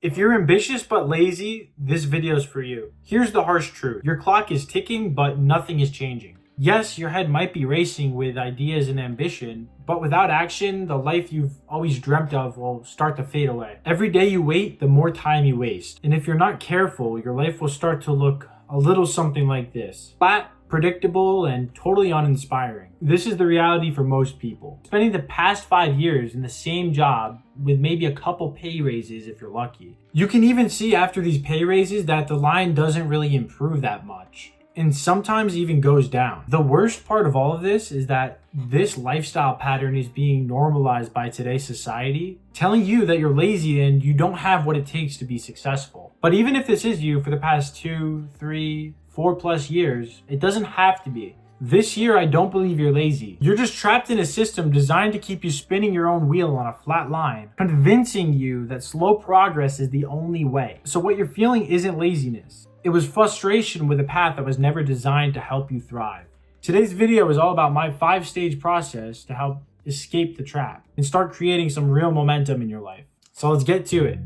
If you're ambitious but lazy, this video is for you. Here's the harsh truth. Your clock is ticking, but nothing is changing. Yes, your head might be racing with ideas and ambition, but without action, the life you've always dreamt of will start to fade away. Every day you wait, the more time you waste. And if you're not careful, your life will start to look a little something like this. Flat, predictable, and totally uninspiring. This is the reality for most people. Spending the past 5 years in the same job with maybe a couple pay raises if you're lucky. You can even see after these pay raises that the line doesn't really improve that much, and sometimes even goes down. The worst part of all of this is that this lifestyle pattern is being normalized by today's society, telling you that you're lazy and you don't have what it takes to be successful. But even if this is you for the past 2, 3, 4+ years, it doesn't have to be. This year, I don't believe you're lazy. You're just trapped in a system designed to keep you spinning your own wheel on a flat line, convincing you that slow progress is the only way. So what you're feeling isn't laziness. It was frustration with a path that was never designed to help you thrive. Today's video is all about my 5-stage process to help escape the trap and start creating some real momentum in your life. So let's get to it.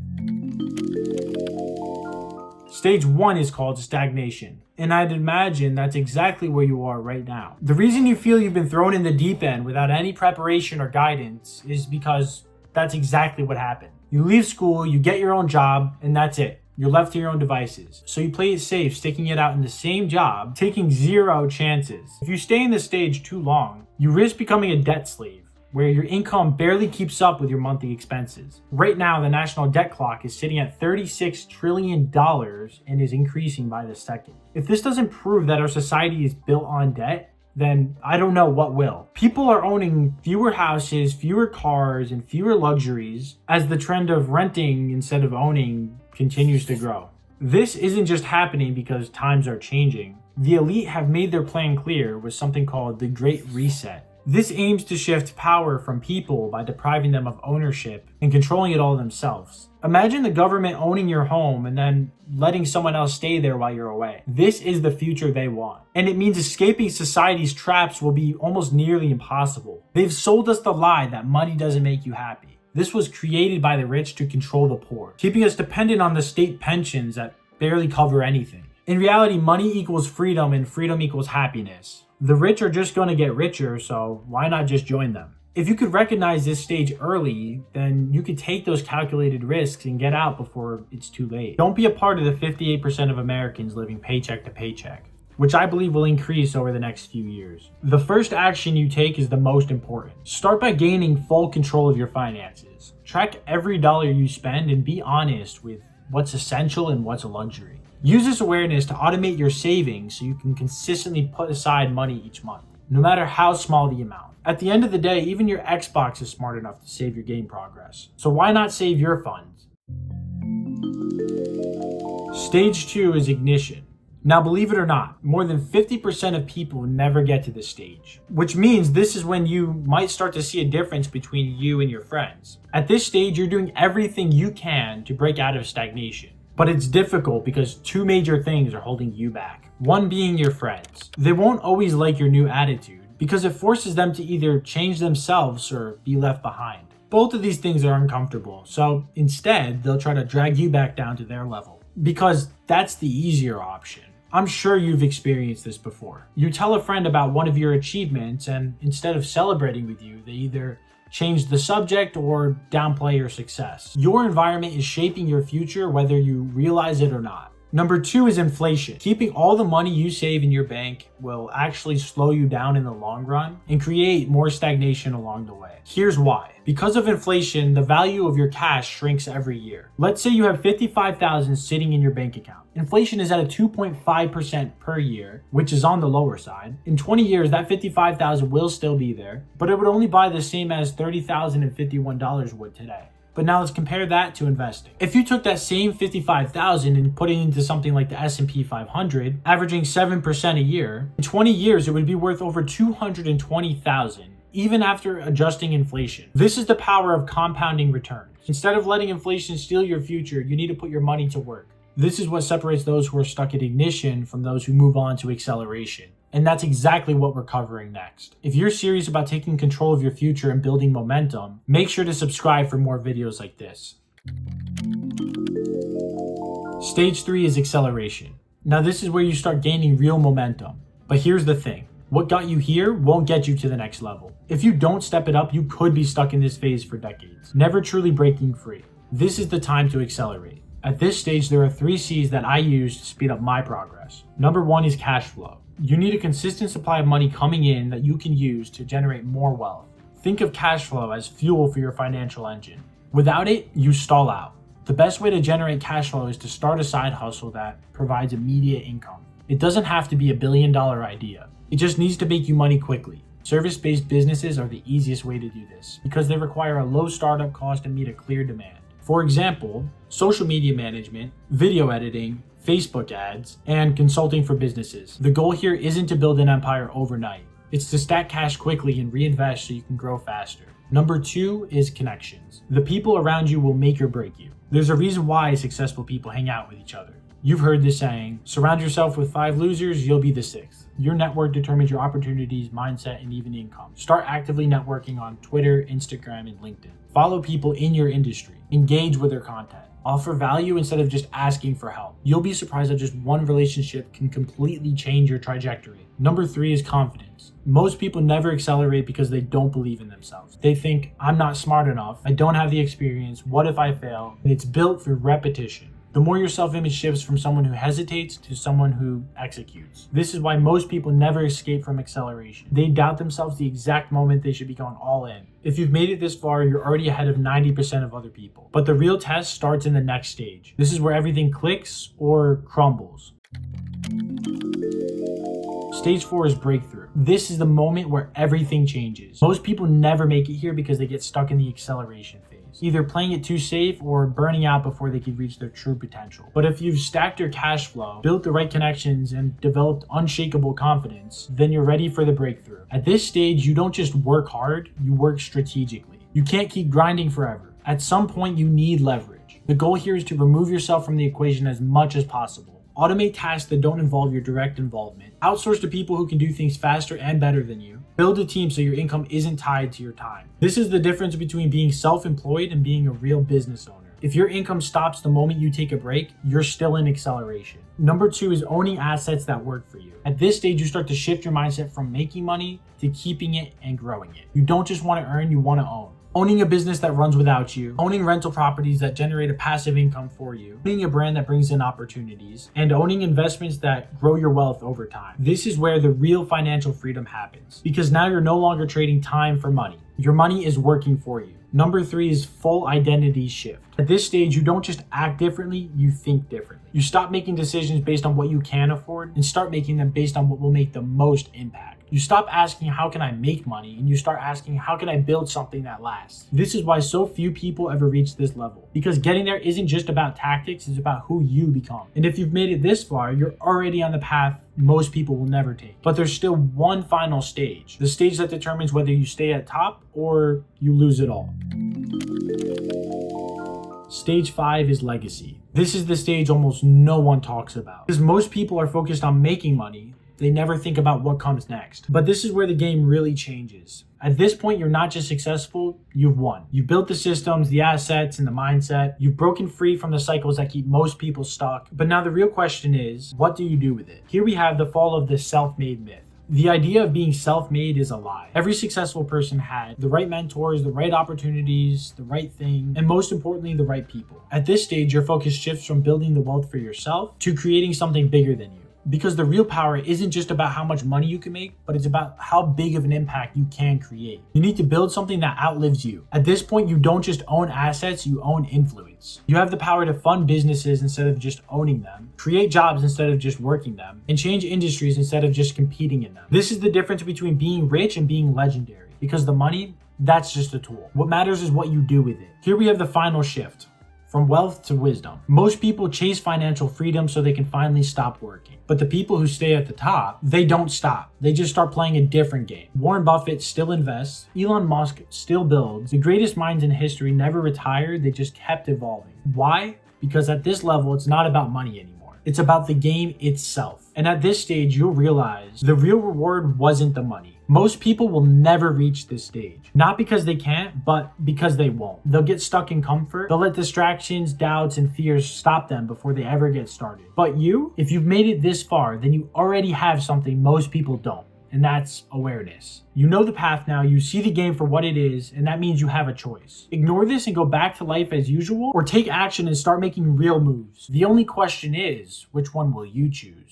Stage 1 is called stagnation, and I'd imagine that's exactly where you are right now. The reason you feel you've been thrown in the deep end without any preparation or guidance is because that's exactly what happened. You leave school, you get your own job, and that's it. You're left to your own devices. So you play it safe, sticking it out in the same job, taking 0 chances. If you stay in this stage too long, you risk becoming a debt slave, where your income barely keeps up with your monthly expenses. Right now, the national debt clock is sitting at $36 trillion and is increasing by the second. If this doesn't prove that our society is built on debt, then I don't know what will. People are owning fewer houses, fewer cars, and fewer luxuries as the trend of renting instead of owning continues to grow. This isn't just happening because times are changing. The elite have made their plan clear with something called the Great Reset. This aims to shift power from people by depriving them of ownership and controlling it all themselves. Imagine the government owning your home and then letting someone else stay there while you're away. This is the future they want. And it means escaping society's traps will be almost nearly impossible. They've sold us the lie that money doesn't make you happy. This was created by the rich to control the poor, keeping us dependent on the state pensions that barely cover anything. In reality, money equals freedom and freedom equals happiness. The rich are just going to get richer, so why not just join them? If you could recognize this stage early, then you could take those calculated risks and get out before it's too late. Don't be a part of the 58% of Americans living paycheck to paycheck, which I believe will increase over the next few years. The first action you take is the most important. Start by gaining full control of your finances. Track every dollar you spend and be honest with what's essential and what's a luxury. Use this awareness to automate your savings so you can consistently put aside money each month, no matter how small the amount. At the end of the day, even your Xbox is smart enough to save your game progress. So why not save your funds? Stage 2 is ignition. Now, believe it or not, more than 50% of people never get to this stage, which means this is when you might start to see a difference between you and your friends. At this stage, you're doing everything you can to break out of stagnation. But it's difficult because 2 major things are holding you back. One being your friends. They won't always like your new attitude because it forces them to either change themselves or be left behind. Both of these things are uncomfortable, so instead, they'll try to drag you back down to their level because that's the easier option. I'm sure you've experienced this before. You tell a friend about one of your achievements, and instead of celebrating with you, they either change the subject or downplay your success. Your environment is shaping your future whether you realize it or not. Number 2 is inflation. Keeping all the money you save in your bank will actually slow you down in the long run and create more stagnation along the way. Here's why. Because of inflation, the value of your cash shrinks every year. Let's say you have $55,000 sitting in your bank account. Inflation is at a 2.5% per year, which is on the lower side. In 20 years, that $55,000 will still be there, but it would only buy the same as $30,051 would today. But now let's compare that to investing. If you took that same $55,000 and put it into something like the S&P 500, averaging 7% a year, in 20 years it would be worth over $220,000, even after adjusting inflation. This is the power of compounding returns. Instead of letting inflation steal your future, you need to put your money to work. This is what separates those who are stuck at ignition from those who move on to acceleration. And that's exactly what we're covering next. If you're serious about taking control of your future and building momentum, make sure to subscribe for more videos like this. Stage 3 is acceleration. Now this is where you start gaining real momentum. But here's the thing. What got you here won't get you to the next level. If you don't step it up, you could be stuck in this phase for decades, never truly breaking free. This is the time to accelerate. At this stage, there are 3 C's that I use to speed up my progress. Number 1 is cash flow. You need a consistent supply of money coming in that you can use to generate more wealth. Think of cash flow as fuel for your financial engine. Without it, you stall out. The best way to generate cash flow is to start a side hustle that provides immediate income. It doesn't have to be a billion-dollar idea. It just needs to make you money quickly. Service-based businesses are the easiest way to do this because they require a low startup cost and meet a clear demand. For example, social media management, video editing, Facebook ads, and consulting for businesses. The goal here isn't to build an empire overnight. It's to stack cash quickly and reinvest so you can grow faster. Number 2 is connections. The people around you will make or break you. There's a reason why successful people hang out with each other. You've heard this saying, surround yourself with 5 losers, you'll be the 6th. Your network determines your opportunities, mindset, and even income. Start actively networking on Twitter, Instagram, and LinkedIn. Follow people in your industry. Engage with their content. Offer value instead of just asking for help. You'll be surprised that just one relationship can completely change your trajectory. Number 3 is confidence. Most people never accelerate because they don't believe in themselves. They think, I'm not smart enough, I don't have the experience, what if I fail? And it's built through repetition. The more your self-image shifts from someone who hesitates to someone who executes. This is why most people never escape from acceleration. They doubt themselves the exact moment they should be going all in. If you've made it this far, you're already ahead of 90% of other people. But the real test starts in the next stage. This is where everything clicks or crumbles. Stage 4 is breakthrough. This is the moment where everything changes. Most people never make it here because they get stuck in the acceleration phase, either playing it too safe or burning out before they can reach their true potential. But if you've stacked your cash flow, built the right connections, and developed unshakable confidence, then you're ready for the breakthrough. At this stage, you don't just work hard, you work strategically. You can't keep grinding forever. At some point, you need leverage. The goal here is to remove yourself from the equation as much as possible. Automate tasks that don't involve your direct involvement. Outsource to people who can do things faster and better than you. Build a team so your income isn't tied to your time. This is the difference between being self-employed and being a real business owner. If your income stops the moment you take a break, you're still in acceleration. Number 2 is owning assets that work for you. At this stage, you start to shift your mindset from making money to keeping it and growing it. You don't just want to earn, you want to own. Owning a business that runs without you, owning rental properties that generate a passive income for you, owning a brand that brings in opportunities, and owning investments that grow your wealth over time. This is where the real financial freedom happens, because now you're no longer trading time for money. Your money is working for you. Number 3 is full identity shift. At this stage, you don't just act differently, you think differently. You stop making decisions based on what you can afford and start making them based on what will make the most impact. You stop asking, how can I make money? And you start asking, how can I build something that lasts? This is why so few people ever reach this level. Because getting there isn't just about tactics, it's about who you become. And if you've made it this far, you're already on the path most people will never take. But there's still one final stage. The stage that determines whether you stay at top or you lose it all. Stage 5 is legacy. This is the stage almost no one talks about. Because most people are focused on making money, they never think about what comes next. But this is where the game really changes. At this point, you're not just successful, you've won. You've built the systems, the assets, and the mindset. You've broken free from the cycles that keep most people stuck. But now the real question is, what do you do with it? Here we have the fall of the self-made myth. The idea of being self-made is a lie. Every successful person had the right mentors, the right opportunities, the right thing, and most importantly, the right people. At this stage, your focus shifts from building the wealth for yourself to creating something bigger than you. Because the real power isn't just about how much money you can make, but it's about how big of an impact you can create. You need to build something that outlives you. At this point, you don't just own assets, you own influence. You have the power to fund businesses instead of just owning them, create jobs instead of just working them, and change industries instead of just competing in them. This is the difference between being rich and being legendary. Because the money, that's just a tool. What matters is what you do with it. Here we have the final shift. From wealth to wisdom. Most people chase financial freedom so they can finally stop working. But the people who stay at the top, they don't stop. They just start playing a different game. Warren Buffett still invests. Elon Musk still builds. The greatest minds in history never retired. They just kept evolving. Why? Because at this level, it's not about money anymore. It's about the game itself. And at this stage, you'll realize the real reward wasn't the money. Most people will never reach this stage. Not because they can't, but because they won't. They'll get stuck in comfort. They'll let distractions, doubts, and fears stop them before they ever get started. But you, if you've made it this far, then you already have something most people don't. And that's awareness. You know the path now, you see the game for what it is, and that means you have a choice. Ignore this and go back to life as usual, or take action and start making real moves. The only question is, which one will you choose?